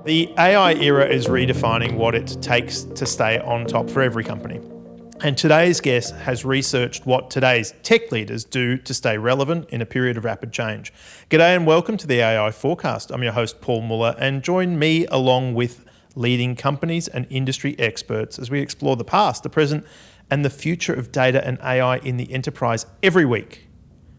The AI era is redefining what it takes to stay on top for every company. And today's guest has researched what today's tech leaders do to stay relevant in a period of rapid change. G'day and welcome to the AI Forecast. I'm your host, Paul Muller, and join me along with leading companies and industry experts as we explore the past, the present, and the future of data and AI in the enterprise every week.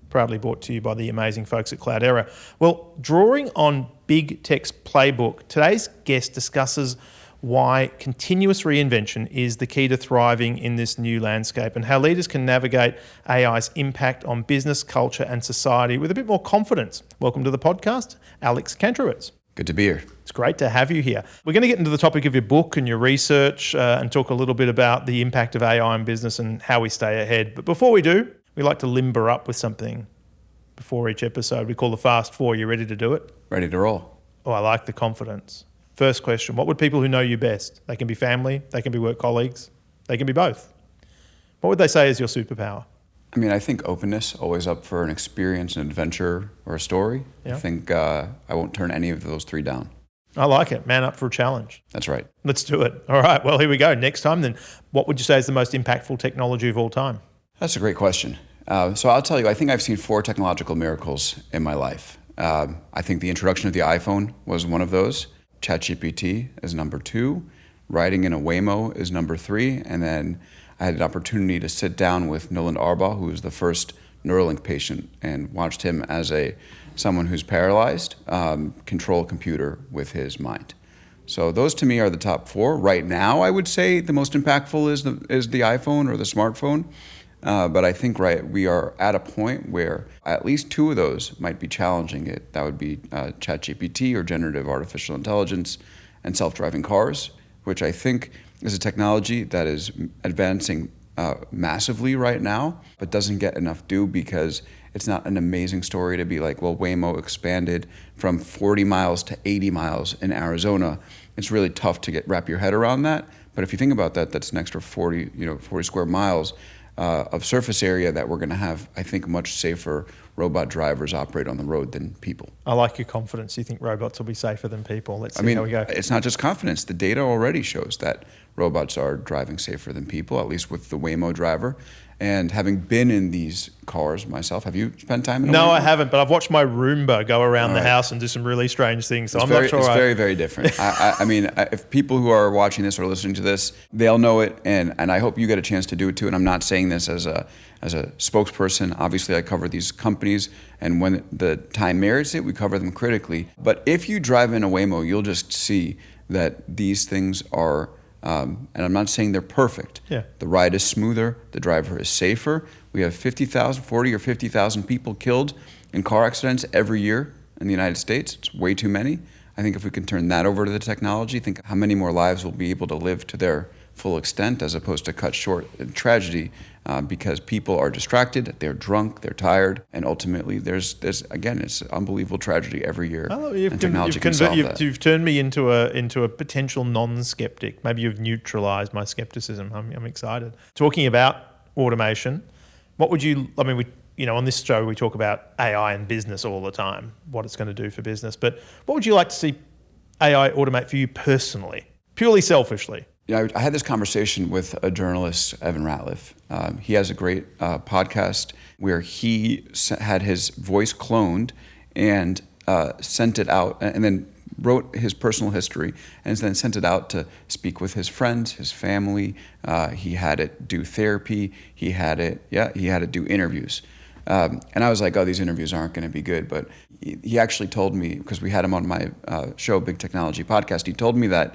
Proudly brought to you by the amazing folks at Cloudera. Well, drawing on Big Tech's playbook, today's guest discusses why continuous reinvention is the key to thriving in this new landscape and how leaders can navigate AI's impact on business, culture, and society with a bit more confidence. Welcome to the podcast, Alex Kantrowitz. Good to be here. It's great to have you here. We're going to get into the topic of your book and your research and talk a little bit about the impact of AI in business and how we stay ahead. But before we do, we like to limber up with something before each episode. We call the Fast Four. You ready to do it? Ready to roll. Oh, I like the confidence. First question, what would people who know you best? They can be family, they can be work colleagues, they can be both. What would they say is your superpower? I mean, I think openness, always up for an experience, an adventure, or a story. Yeah. I think I won't turn any of those three down. I like it. Man up for a challenge. That's right. Let's do it. All right, well, here we go. Next time then, what would you say is the most impactful technology of all time? That's a great question. So I'll tell you, I think I've seen 4 technological miracles in my life. I think the introduction of the iPhone was one of those. ChatGPT is number 2. Riding in a Waymo is number 3. And then I had an opportunity to sit down with Nolan Arbaugh, who was the first Neuralink patient, and watched him as someone who's paralyzed control a computer with his mind. So those to me are the top 4. Right now, I would say the most impactful is the iPhone or the smartphone. But I think we are at a point where at least 2 of those might be challenging it. That would be ChatGPT or generative artificial intelligence and self-driving cars, which I think is a technology that is advancing massively right now, but doesn't get enough due because it's not an amazing story to be like, well, Waymo expanded from 40 miles to 80 miles in Arizona. It's really tough to wrap your head around that. But if you think about that, that's an extra 40 square miles of surface area that we're going to have, I think, much safer robot drivers operate on the road than people. I like your confidence. You think robots will be safer than people. Let's see how we go. It's not just confidence. The data already shows that robots are driving safer than people, at least with the Waymo driver. And having been in these cars myself, have you spent time in a No, Waymo? I haven't, but I've watched my Roomba go around the house and do some really strange things. So I'm not sure. It's very, very different. I mean, if people who are watching this or listening to this, they'll know it, and I hope you get a chance to do it too. And I'm not saying this as a spokesperson. Obviously, I cover these companies, and when the time merits it, we cover them critically. But if you drive in a Waymo, you'll just see that these things are, and I'm not saying they're perfect. Yeah. The ride is smoother, the driver is safer. We have 40 or 50,000 people killed in car accidents every year in the United States. It's way too many. I think if we can turn that over to the technology, think how many more lives we'll be able to live to their full extent as opposed to cut short in tragedy because people are distracted, they're drunk, they're tired, and ultimately there's again, it's unbelievable tragedy every year. And technology can solve that. You've turned me into a potential non-skeptic. Maybe you've neutralized my skepticism. I'm excited. Talking about automation, what would you, on this show we talk about AI and business all the time, what it's going to do for business, but what would you like to see AI automate for you personally, purely selfishly? Yeah, I had this conversation with a journalist, Evan Ratliff. He has a great podcast where he had his voice cloned and sent it out, and then wrote his personal history, and then sent it out to speak with his friends, his family. He had it do therapy. He had it do interviews. And I was like, oh, these interviews aren't going to be good. But he actually told me, because we had him on my show, Big Technology Podcast, he told me that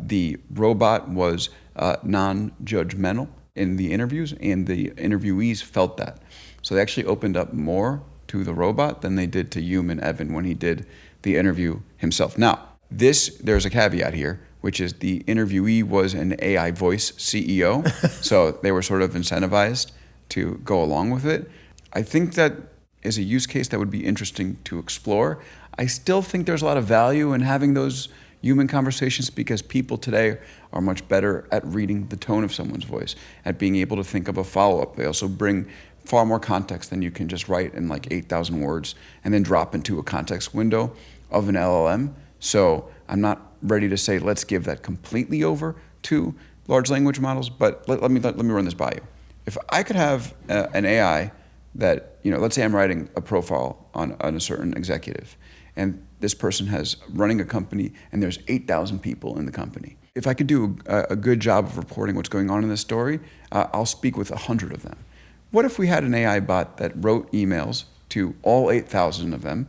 the robot was non-judgmental in the interviews, and the interviewees felt that. So they actually opened up more to the robot than they did to human Evan when he did the interview himself. Now, there's a caveat here, which is the interviewee was an AI voice CEO, so they were sort of incentivized to go along with it. I think that is a use case that would be interesting to explore. I still think there's a lot of value in having those human conversations because people today are much better at reading the tone of someone's voice, at being able to think of a follow-up. They also bring far more context than you can just write in like 8,000 words and then drop into a context window of an LLM. So I'm not ready to say let's give that completely over to large language models, but let me run this by you. If I could have an AI that, let's say I'm writing a profile on a certain executive, and this person has running a company, and there's 8,000 people in the company. If I could do a good job of reporting what's going on in this story, I'll speak with 100 of them. What if we had an AI bot that wrote emails to all 8,000 of them?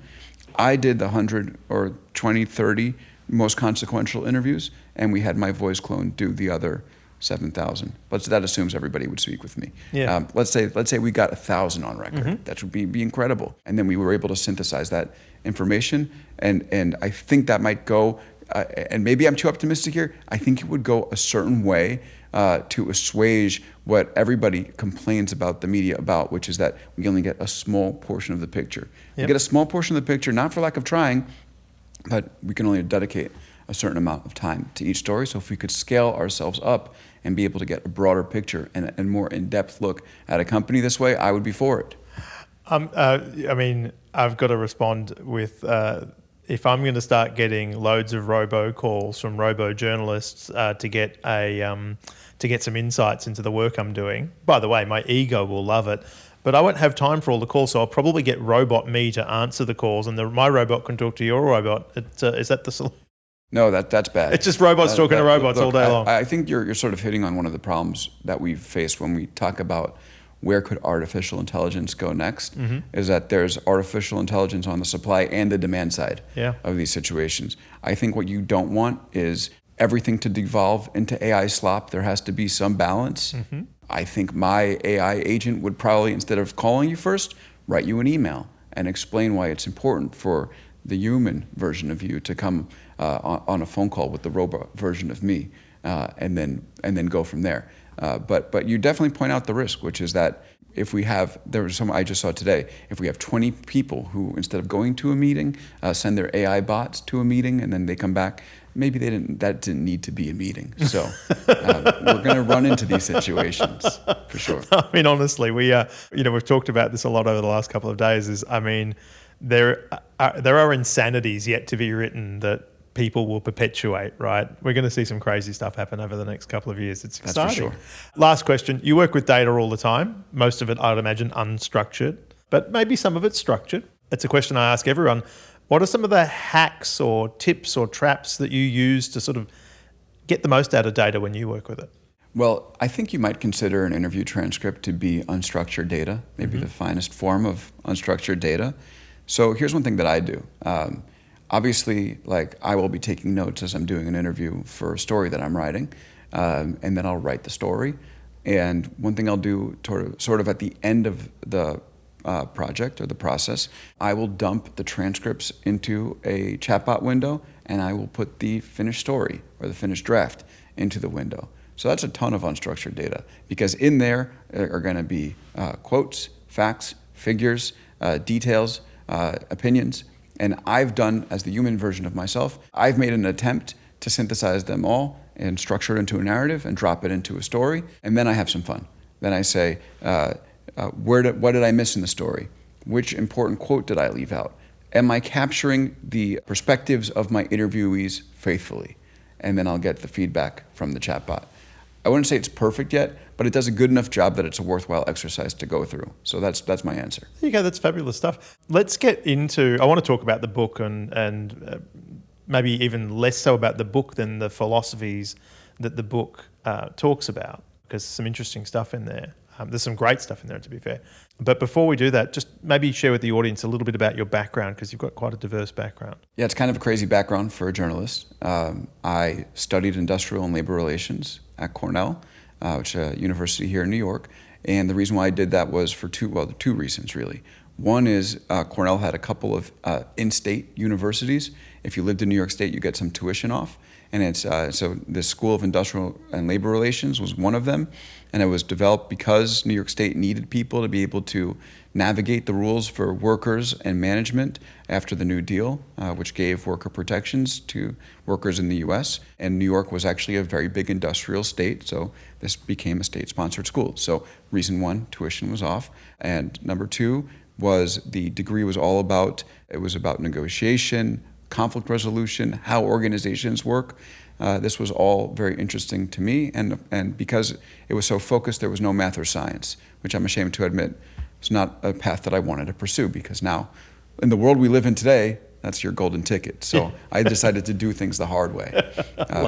I did the 100 or 20, 30 most consequential interviews, and we had my voice clone do the other 7,000. That assumes everybody would speak with me. Yeah. Let's say we got 1,000 on record. That would be incredible. And then we were able to synthesize that information, and I think that might go, and maybe I'm too optimistic here, I think it would go a certain way to assuage what everybody complains about the media about, which is that we only get a small portion of the picture. Yep. We get a small portion of the picture, not for lack of trying, but we can only dedicate a certain amount of time to each story. So if we could scale ourselves up and be able to get a broader picture and a more in-depth look at a company this way, I would be for it. I've got to respond with, if I'm going to start getting loads of robo calls from robo journalists to get some insights into the work I'm doing. By the way, my ego will love it, but I won't have time for all the calls, so I'll probably get robot me to answer the calls, and my robot can talk to your robot. Is that the solution? No, that's bad. It's just robots talking to robots all day long. I think you're sort of hitting on one of the problems that we've faced when we talk about where could artificial intelligence go next, is that there's artificial intelligence on the supply and the demand side of these situations. I think what you don't want is everything to devolve into AI slop. There has to be some balance. I think my AI agent would probably, instead of calling you first, write you an email and explain why it's important for the human version of you to come on a phone call with the robot version of me, and then go from there. But you definitely point out the risk, which is that if we have, there was some I just saw today, if we have 20 people who, instead of going to a meeting, send their AI bots to a meeting and then they come back, maybe that didn't need to be a meeting. So we're going to run into these situations for sure. I mean, honestly, we've talked about this a lot over the last couple of days. There are insanities yet to be written that people will perpetuate, right? We're going to see some crazy stuff happen over the next couple of years. It's exciting. That's for sure. Last question. You work with data all the time. Most of it, I'd imagine, unstructured, but maybe some of it's structured. It's a question I ask everyone. What are some of the hacks or tips or traps that you use to sort of get the most out of data when you work with it? Well, I think you might consider an interview transcript to be unstructured data, maybe the finest form of unstructured data. So here's one thing that I do. Obviously, I will be taking notes as I'm doing an interview for a story that I'm writing, and then I'll write the story. And one thing I'll do sort of at the end of the project or the process, I will dump the transcripts into a chatbot window, and I will put the finished story or the finished draft into the window. So that's a ton of unstructured data, because in there are going to be quotes, facts, figures, details, opinions. And I've done, as the human version of myself, I've made an attempt to synthesize them all and structure it into a narrative and drop it into a story. And then I have some fun. Then I say, what did I miss in the story? Which important quote did I leave out? Am I capturing the perspectives of my interviewees faithfully? And then I'll get the feedback from the chatbot. I wouldn't say it's perfect yet, but it does a good enough job that it's a worthwhile exercise to go through. So that's my answer. There you go. That's fabulous stuff. Let's get into, I want to talk about the book and maybe even less so about the book than the philosophies that the book talks about, because there's some interesting stuff in there. There's some great stuff in there, to be fair. But before we do that, just maybe share with the audience a little bit about your background, because you've got quite a diverse background. Yeah, it's kind of a crazy background for a journalist. I studied industrial and labor relations at Cornell, which is a university here in New York. And the reason why I did that was for two reasons, really. One is Cornell had a couple of in-state universities. If you lived in New York State, you get some tuition off. And it's so the School of Industrial and Labor Relations was one of them, and it was developed because New York State needed people to be able to navigate the rules for workers and management after the New Deal, which gave worker protections to workers in the U.S. And New York was actually a very big industrial state, so this became a state-sponsored school. So reason one, tuition was off, and number two was the degree was all about, it was about negotiation, conflict resolution, how organizations work. This was all very interesting to me, and because it was so focused, there was no math or science, which I'm ashamed to admit is not a path that I wanted to pursue, because now, in the world we live in today, that's your golden ticket. So I decided to do things the hard way.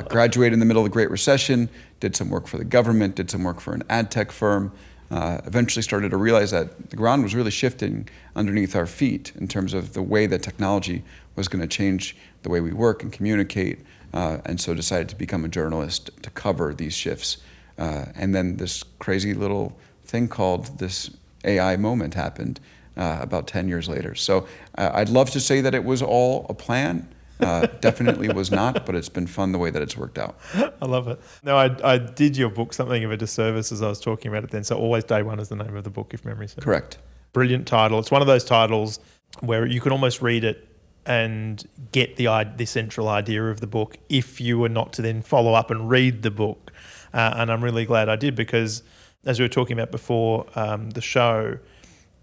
Graduated in the middle of the Great Recession, did some work for the government, did some work for an ad tech firm, eventually started to realize that the ground was really shifting underneath our feet in terms of the way that technology was going to change the way we work and communicate, and so decided to become a journalist to cover these shifts. And then this crazy little thing called this AI moment happened about 10 years later. So I'd love to say that it was all a plan. Definitely was not, but it's been fun the way that it's worked out. I love it. No, I did your book something of a disservice as I was talking about it then. So Always Day One is the name of the book, if memory serves. Correct. Brilliant title. It's one of those titles where you can almost read it and get the central idea of the book if you were not to then follow up and read the book. And I'm really glad I did, because as we were talking about before the show,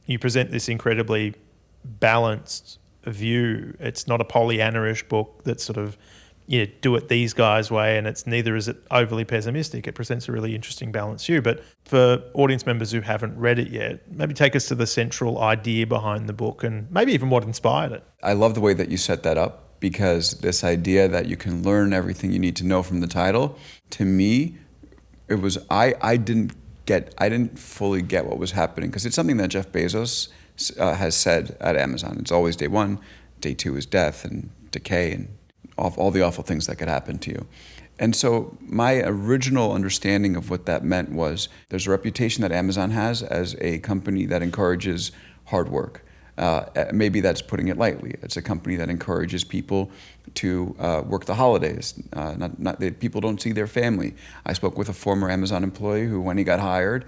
you present this incredibly balanced view. It's not a Pollyanna-ish book that's sort of, do it these guys' way, and it's neither is it overly pessimistic. It presents a really interesting balanced view. But for audience members who haven't read it yet, maybe take us to the central idea behind the book and maybe even what inspired it. I love the way that you set that up, because this idea that you can learn everything you need to know from the title, to me, it was, I didn't fully get what was happening, because it's something that Jeff Bezos has said at Amazon. It's always day one, day two is death and decay and all the awful things that could happen to you. And so my original understanding of what that meant was there's a reputation that Amazon has as a company that encourages hard work. Maybe that's putting it lightly. It's a company that encourages people to work the holidays. People don't see their family. I spoke with a former Amazon employee who, when he got hired,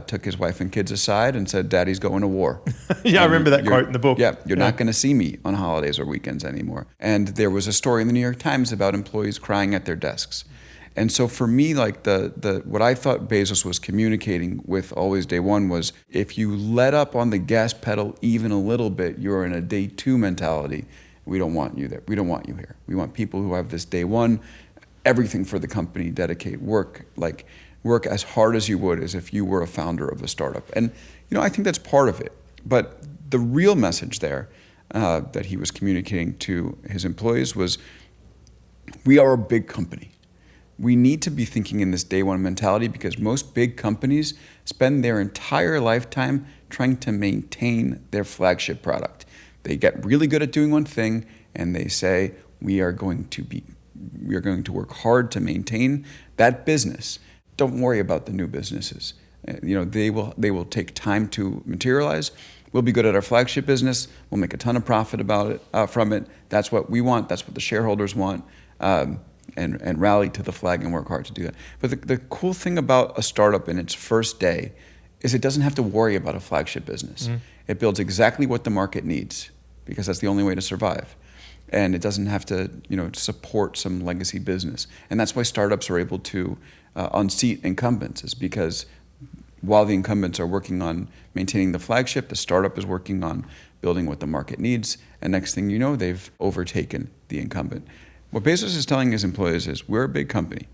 took his wife and kids aside and said, "Daddy's going to war." Yeah, I remember that quote in the book. Yeah, you're not going to see me on holidays or weekends anymore. And there was a story in the New York Times about employees crying at their desks. And so for me, like what I thought Bezos was communicating with Always Day One was, if you let up on the gas pedal even a little bit, you're in a day two mentality. We don't want you there. We don't want you here. We want people who have this day one, everything for the company, dedicate, work as hard as you would as if you were a founder of a startup. And I think that's part of it. But the real message there that he was communicating to his employees was, we are a big company. We need to be thinking in this day one mentality, because most big companies spend their entire lifetime trying to maintain their flagship product. They get really good at doing one thing, and they say, we are going to work hard to maintain that business. Don't worry about the new businesses. They will take time to materialize. We'll be good at our flagship business. We'll make a ton of profit from it. That's what we want. That's what the shareholders want. And rally to the flag and work hard to do that. But the cool thing about a startup in its first day is it doesn't have to worry about a flagship business. It builds exactly what the market needs, because that's the only way to survive. And it doesn't have to, support some legacy business. And that's why startups are able to unseat incumbents, is because while the incumbents are working on maintaining the flagship, the startup is working on building what the market needs. And next thing you know, they've overtaken the incumbent. What Bezos is telling his employees is, we're a big company.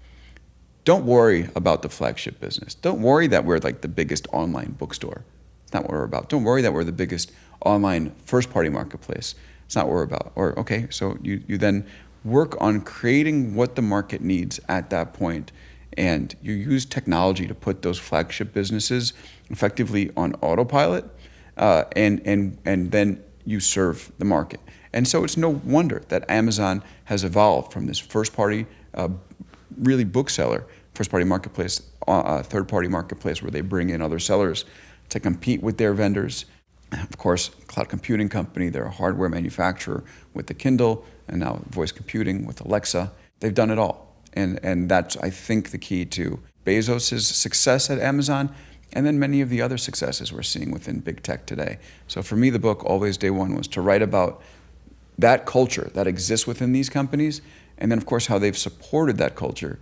Don't worry about the flagship business. Don't worry that we're like the biggest online bookstore. It's not what we're about. Don't worry that we're the biggest online first-party marketplace. It's not what we're about. Or, okay, so you then work on creating what the market needs at that point, and you use technology to put those flagship businesses effectively on autopilot, and then you serve the market. And so it's no wonder that Amazon has evolved from this first-party, really bookseller, first-party marketplace, third-party marketplace where they bring in other sellers to compete with their vendors. Of course, cloud computing company, they're a hardware manufacturer with the Kindle, and now voice computing with Alexa. They've done it all. And that's, I think, the key to Bezos' success at Amazon, and then many of the other successes we're seeing within big tech today. So for me, the book, always day one, was to write about that culture that exists within these companies, and then, of course, how they've supported that culture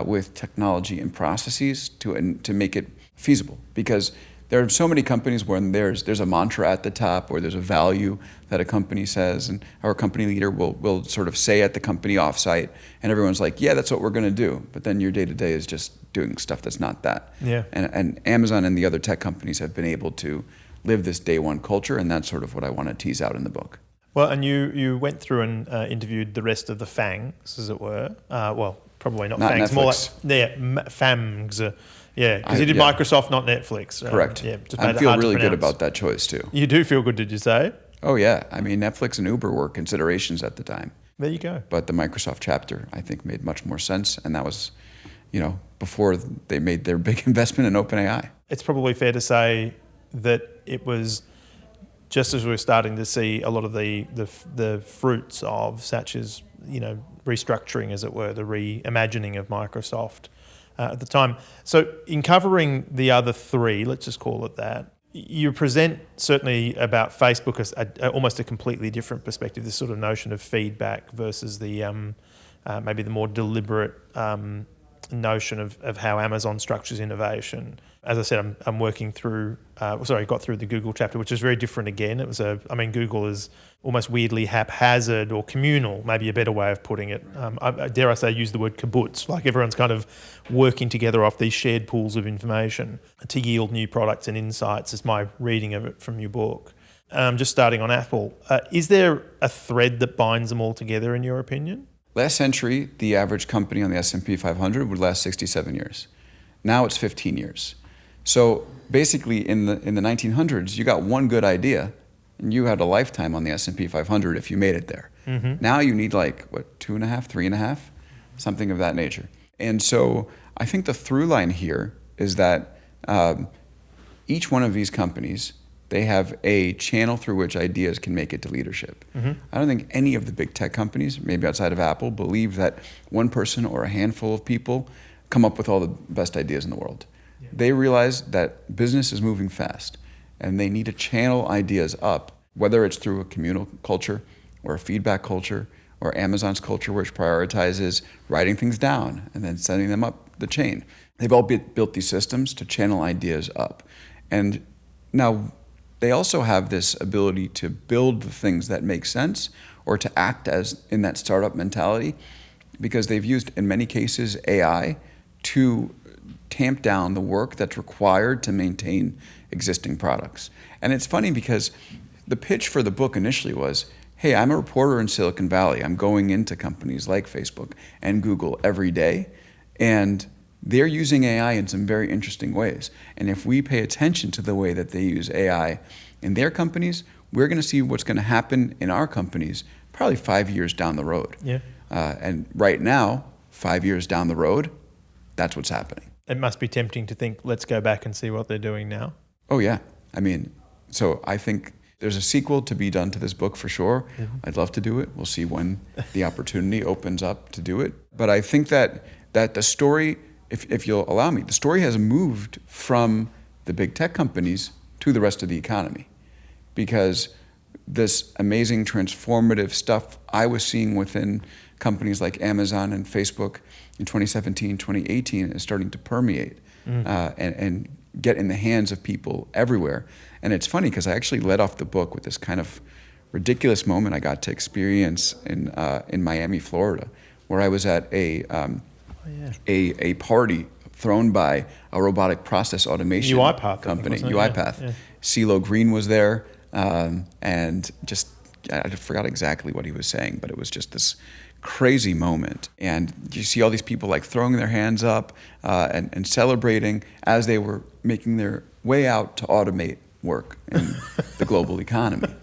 with technology and processes to make it feasible. Because there are so many companies where there's a mantra at the top, or there's a value that a company says, and our company leader will sort of say at the company offsite, and everyone's like, yeah, that's what we're going to do. But then your day-to-day is just doing stuff that's not that. Yeah. And Amazon and the other tech companies have been able to live this day one culture, and that's sort of what I want to tease out in the book. Well, and you went through and interviewed the rest of the FANGs, as it were. Well, probably not FANGs, Netflix. more like FAMGs. Yeah, because you did Microsoft, not Netflix. Correct. Yeah, just I feel really good about that choice too. You do feel good, did you say? Oh yeah, I mean, Netflix and Uber were considerations at the time. There you go. But the Microsoft chapter, I think, made much more sense, and that was, before they made their big investment in OpenAI. It's probably fair to say that it was just as we were starting to see a lot of the fruits of, such as restructuring, as it were, the reimagining of Microsoft at the time. So in covering the other three, let's just call it that, you present certainly about Facebook as almost a completely different perspective, this sort of notion of feedback versus the maybe the more deliberate notion of how Amazon structures innovation. As I said, I'm working through, got through the Google chapter, which is very different again. It was Google is almost weirdly haphazard or communal, maybe a better way of putting it. Dare I say, use the word kibbutz, like everyone's kind of working together off these shared pools of information to yield new products and insights, is my reading of it from your book. Just starting on Apple, is there a thread that binds them all together, in your opinion? Last century, the average company on the S&P 500 would last 67 years. Now it's 15 years. So basically, in the 1900s, you got one good idea, and you had a lifetime on the S&P 500 if you made it there. Mm-hmm. Now you need 2.5, 3.5, something of that nature. And so I think the through line here is that each one of these companies, they have a channel through which ideas can make it to leadership. Mm-hmm. I don't think any of the big tech companies, maybe outside of Apple, believe that one person or a handful of people come up with all the best ideas in the world. Yeah. They realize that business is moving fast, and they need to channel ideas up, whether it's through a communal culture or a feedback culture or Amazon's culture, which prioritizes writing things down and then sending them up the chain. They've all built these systems to channel ideas up. And now they also have this ability to build the things that make sense or to act as in that startup mentality, because they've used, in many cases, AI to tamp down the work that's required to maintain existing products. And it's funny because the pitch for the book initially was, hey, I'm a reporter in Silicon Valley. I'm going into companies like Facebook and Google every day, and they're using AI in some very interesting ways. And if we pay attention to the way that they use AI in their companies, we're going to see what's going to happen in our companies probably 5 years down the road. Yeah. And right now, 5 years down the road, that's what's happening. It must be tempting to think, let's go back and see what they're doing now. Oh, yeah. I mean, so I think there's a sequel to be done to this book for sure. Mm-hmm. I'd love to do it. We'll see when the opportunity opens up to do it. But I think that the story, if you'll allow me, the story has moved from the big tech companies to the rest of the economy, because this amazing transformative stuff I was seeing within companies like Amazon and Facebook in 2017, 2018 is starting to permeate and get in the hands of people everywhere. And it's funny because I actually led off the book with this kind of ridiculous moment I got to experience in Miami, Florida, where I was at a party thrown by a robotic process automation company, UiPath. Yeah. CeeLo Green was there, and just, I forgot exactly what he was saying, but it was just this crazy moment. And you see all these people throwing their hands up and celebrating as they were making their way out to automate work in the global economy.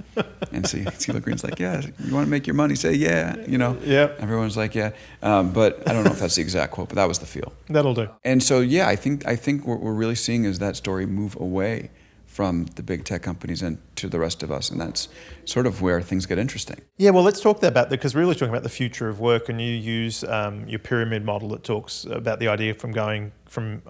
And CeeLo Green's like, yeah, you want to make your money? Say yeah, Yep. Everyone's like, yeah. But I don't know if that's the exact quote, but that was the feel. That'll do. And so, yeah, I think what we're really seeing is that story move away from the big tech companies and to the rest of us. And that's sort of where things get interesting. Yeah, well, let's talk about that, because we're really talking about the future of work, and you use your pyramid model that talks about the idea from going from,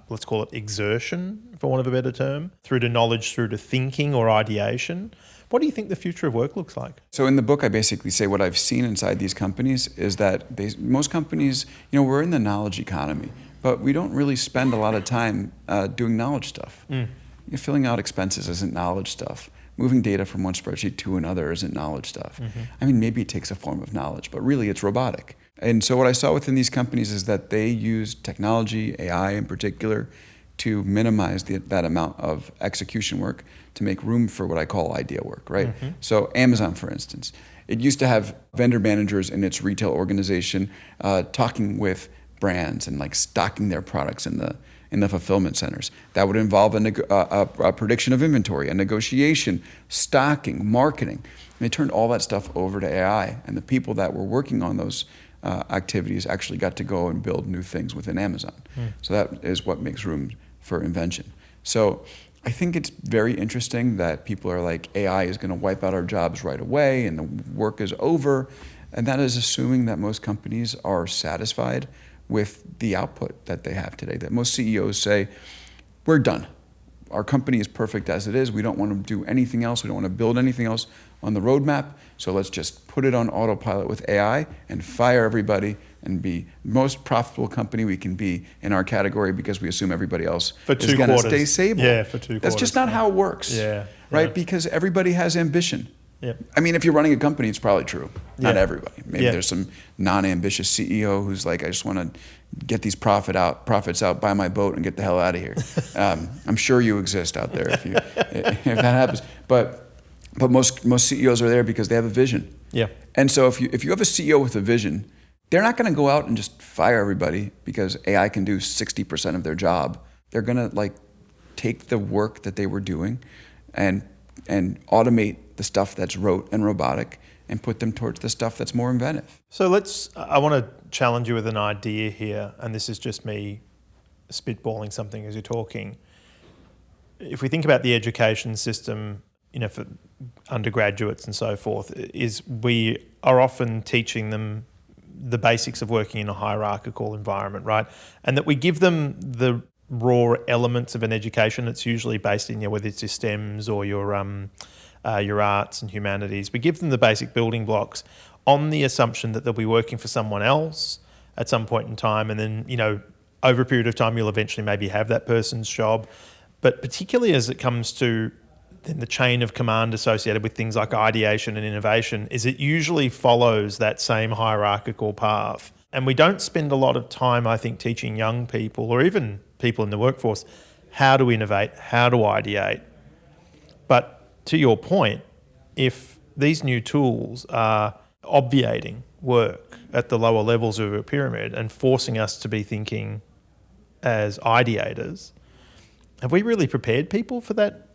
let's call it exertion, for want of a better term, through to knowledge, through to thinking or ideation. What do you think the future of work looks like? So in the book, I basically say what I've seen inside these companies is that most companies, we're in the knowledge economy, but we don't really spend a lot of time doing knowledge stuff. Filling out expenses isn't knowledge stuff. Moving data from one spreadsheet to another isn't knowledge stuff. I mean, maybe it takes a form of knowledge, but really it's robotic. And so what I saw within these companies is that they use technology, AI in particular, to minimize that amount of execution work to make room for what I call idea work, right? So Amazon, for instance, it used to have vendor managers in its retail organization talking with brands and like stocking their products in the fulfillment centers. That would involve a prediction of inventory, a negotiation, stocking, marketing. And they turned all that stuff over to AI, and the people that were working on those activities actually got to go and build new things within Amazon. So that is what makes room for invention. So I think it's very interesting that people are like, AI is going to wipe out our jobs right away and the work is over. And that is assuming that most companies are satisfied with the output that they have today. That most CEOs say, we're done. Our company is perfect as it is. We don't want to do anything else. We don't want to build anything else on the roadmap. So let's just put it on autopilot with AI and fire everybody and be the most profitable company we can be in our category because we assume everybody else is going to stay stable. Yeah, for 2 quarters. That's just not how it works. Yeah. Right? Yeah. Because everybody has ambition. Yep. I mean, if you're running a company, it's probably true. Not Yeah. everybody. Maybe Yeah. there's some non-ambitious CEO who's like, I just want to get these profits out, buy my boat, and get the hell out of here. I'm sure you exist out there if that happens. But most CEOs are there because they have a vision. Yeah. And so if you have a CEO with a vision, they're not going to go out and just fire everybody because AI can do 60% of their job. They're going to like take the work that they were doing and automate the stuff that's rote and robotic and put them towards the stuff that's more inventive. So I want to challenge you with an idea here, and this is just me spitballing something as you're talking. If we think about the education system, for undergraduates and so forth, is we are often teaching them the basics of working in a hierarchical environment, right? And that we give them the raw elements of an education. It's usually based in, whether it's your STEMs or your arts and humanities. We give them the basic building blocks on the assumption that they'll be working for someone else at some point in time. And then, over a period of time, you'll eventually maybe have that person's job. But particularly as it comes to then the chain of command associated with things like ideation and innovation, is it usually follows that same hierarchical path. And we don't spend a lot of time, I think, teaching young people or even people in the workforce how to innovate, how to ideate. But to your point, if these new tools are obviating work at the lower levels of a pyramid and forcing us to be thinking as ideators, have we really prepared people for that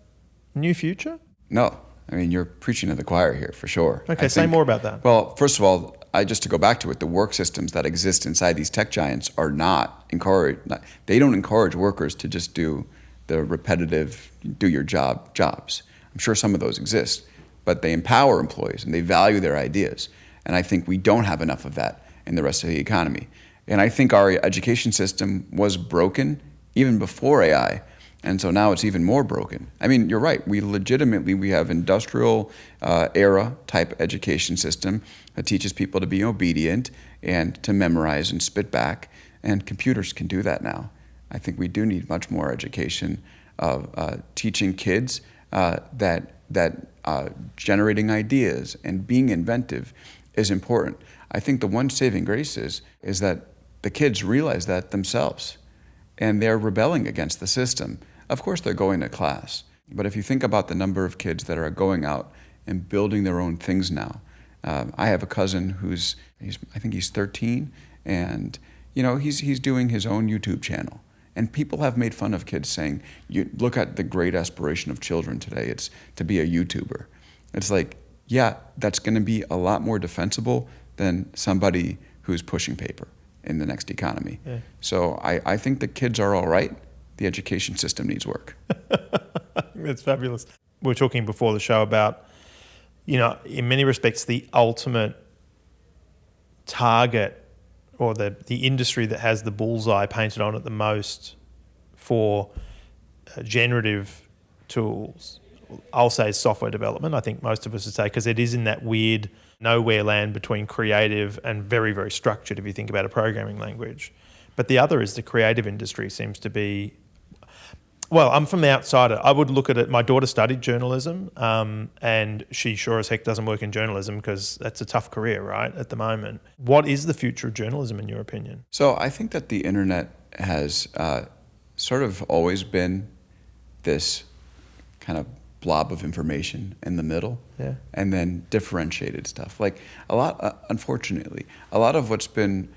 new future? No. I mean, you're preaching to the choir here for sure. Okay, say more about that. Well, first of all, just to go back to it, the work systems that exist inside these tech giants are they don't encourage workers to just do the repetitive, do your job jobs. I'm sure some of those exist, but they empower employees and they value their ideas. And I think we don't have enough of that in the rest of the economy. And I think our education system was broken even before AI. And so now it's even more broken. I mean, you're right. We have industrial era type education system that teaches people to be obedient and to memorize and spit back. And computers can do that now. I think we do need much more education of teaching kids that generating ideas and being inventive is important. I think the one saving grace is that the kids realize that themselves and they're rebelling against the system. Of course, they're going to class. But if you think about the number of kids that are going out and building their own things now, I have a cousin I think he's 13, and he's doing his own YouTube channel. And people have made fun of kids saying, you look at the great aspiration of children today, it's to be a YouTuber. It's like, yeah, that's going to be a lot more defensible than somebody who's pushing paper in the next economy. Yeah. So I think the kids are all right. The education system needs work. that's fabulous. We were talking before the show about, in many respects, the ultimate target or the industry that has the bullseye painted on it the most for generative tools. I'll say software development. I think most of us would say, because it is in that weird nowhere land between creative and very, very structured if you think about a programming language. But the other is the creative industry seems to be, well, I'm from the outsider. I would look at it. My daughter studied journalism, and she sure as heck doesn't work in journalism because that's a tough career, right, at the moment. What is the future of journalism in your opinion? So I think that the internet has sort of always been this kind of blob of information in the middle, and then differentiated stuff. Like unfortunately, a lot of what's been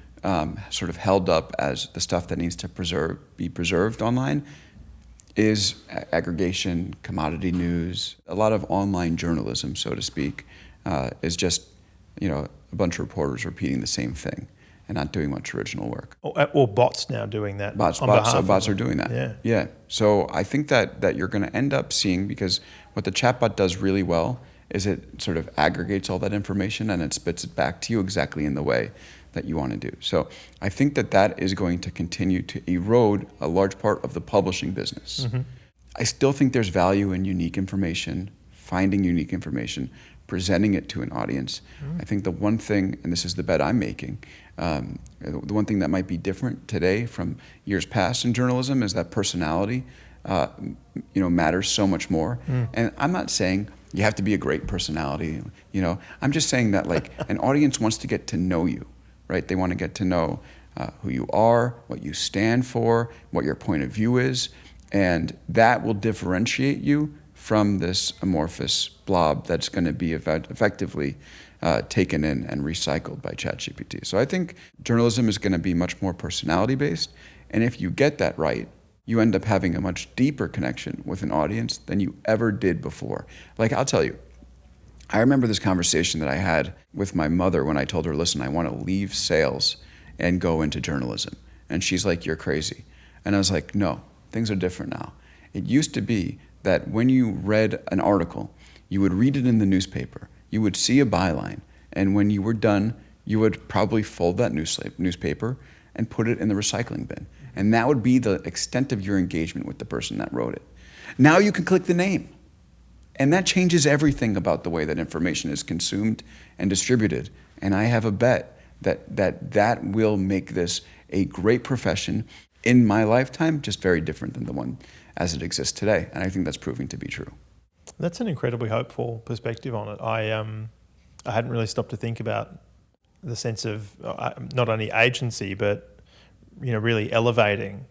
sort of held up as the stuff that needs to be preserved online is aggregation, commodity news. A lot of online journalism, so to speak, is just a bunch of reporters repeating the same thing and not doing much original work. Or bots now doing that. Bots are doing that. Yeah. So I think that you're going to end up seeing, because what the chatbot does really well is it sort of aggregates all that information and it spits it back to you exactly in the way that you want to do. So I think that is going to continue to erode a large part of the publishing business. Mm-hmm. I still think there's value in unique information, finding unique information, presenting it to an audience. I think the one thing, and this is the bet I'm making, the one thing that might be different today from years past in journalism is that personality, matters so much more. And I'm not saying you have to be a great personality. I'm just saying that like an audience wants to get to know you, right? They want to get to know who you are, what you stand for, what your point of view is, and that will differentiate you from this amorphous blob that's going to be effectively taken in and recycled by ChatGPT. So I think journalism is going to be much more personality-based, and if you get that right, you end up having a much deeper connection with an audience than you ever did before. Like, I'll tell you, I remember this conversation that I had with my mother when I told her, listen, I want to leave sales and go into journalism. And she's like, you're crazy. And I was like, no, things are different now. It used to be that when you read an article, you would read it in the newspaper, you would see a byline, and when you were done, you would probably fold that newspaper and put it in the recycling bin. And that would be the extent of your engagement with the person that wrote it. Now you can click the name. And that changes everything about the way that information is consumed and distributed. And I have a bet that will make this a great profession in my lifetime, just very different than the one as it exists today. And I think that's proving to be true. That's an incredibly hopeful perspective on it. I hadn't really stopped to think about the sense of not only agency, but really elevating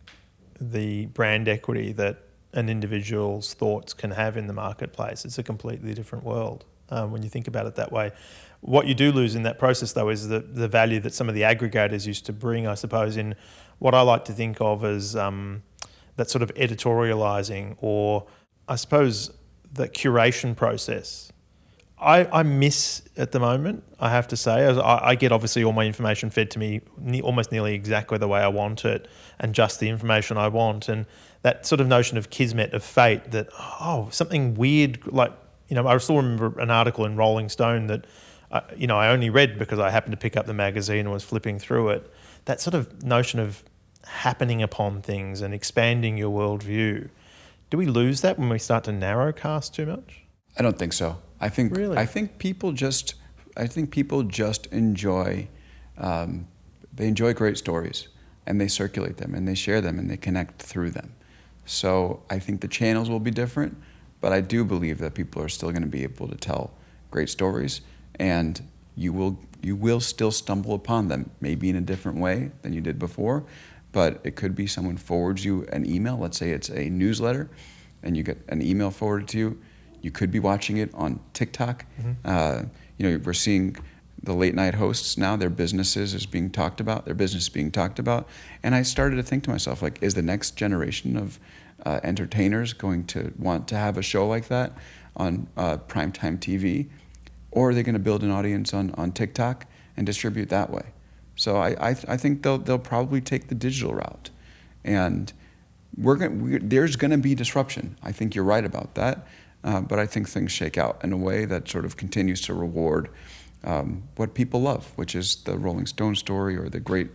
the brand equity that an individual's thoughts can have in the marketplace. It's a completely different world when you think about it that way. What you do lose in that process, though, is the value that some of the aggregators used to bring, I suppose, in what I like to think of as that sort of editorializing, or I suppose the curation process. I miss at the moment, I have to say. I get obviously all my information fed to me almost nearly exactly the way I want it, and just the information I want. And that sort of notion of kismet, of fate, that, something weird, like, I still remember an article in Rolling Stone that, I only read because I happened to pick up the magazine and was flipping through it. That sort of notion of happening upon things and expanding your worldview. Do we lose that when we start to narrowcast too much? I don't think so. I think people just enjoy they enjoy great stories, and they circulate them and they share them and they connect through them. So I think the channels will be different, but I do believe that people are still going to be able to tell great stories, and you will still stumble upon them, maybe in a different way than you did before. But it could be someone forwards you an email. Let's say it's a newsletter, and you get an email forwarded to you. You could be watching it on TikTok. Mm-hmm. We're seeing the late night hosts now, their business is being talked about. And I started to think to myself, like, is the next generation of entertainers going to want to have a show like that on primetime TV? Or are they going to build an audience on TikTok and distribute that way? So I think they'll probably take the digital route. And there's going to be disruption. I think you're right about that. But I think things shake out in a way that sort of continues to reward what people love, which is the Rolling Stone story or the great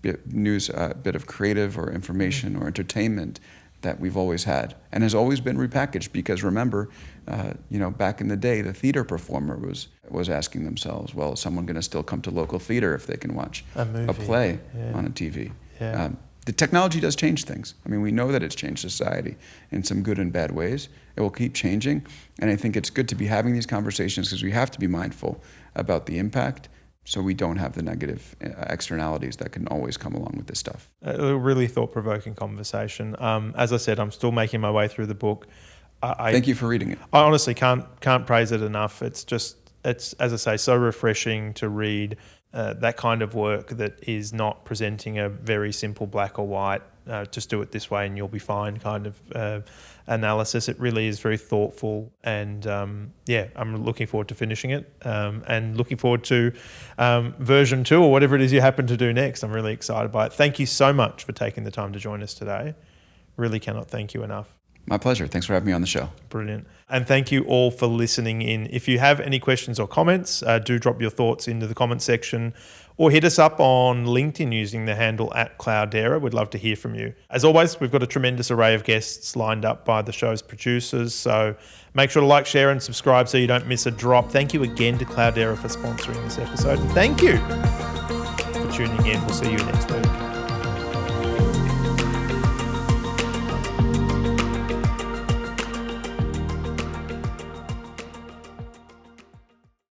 bit of creative or information or entertainment that we've always had and has always been repackaged. Because remember, back in the day, the theater performer was asking themselves, well, is someone going to still come to local theater if they can watch a play on a TV? Yeah. The technology does change things. I mean, we know that it's changed society in some good and bad ways. It will keep changing. And I think it's good to be having these conversations because we have to be mindful about the impact so we don't have the negative externalities that can always come along with this stuff. A really thought-provoking conversation. As I said, I'm still making my way through the book. Thank you for reading it. I honestly can't praise it enough. It's as I say, so refreshing to read that kind of work that is not presenting a very simple black or white, just do it this way and you'll be fine kind of analysis. It really is very thoughtful, and I'm looking forward to finishing it and looking forward to version 2 or whatever it is you happen to do next. I'm really excited by it. Thank you so much for taking the time to join us today. Really cannot thank you enough. My pleasure. Thanks for having me on the show. Brilliant. And thank you all for listening in. If you have any questions or comments, do drop your thoughts into the comment section or hit us up on LinkedIn using the handle @Cloudera. We'd love to hear from you. As always, we've got a tremendous array of guests lined up by the show's producers. So make sure to like, share and subscribe so you don't miss a drop. Thank you again to Cloudera for sponsoring this episode. And thank you for tuning in. We'll see you next week.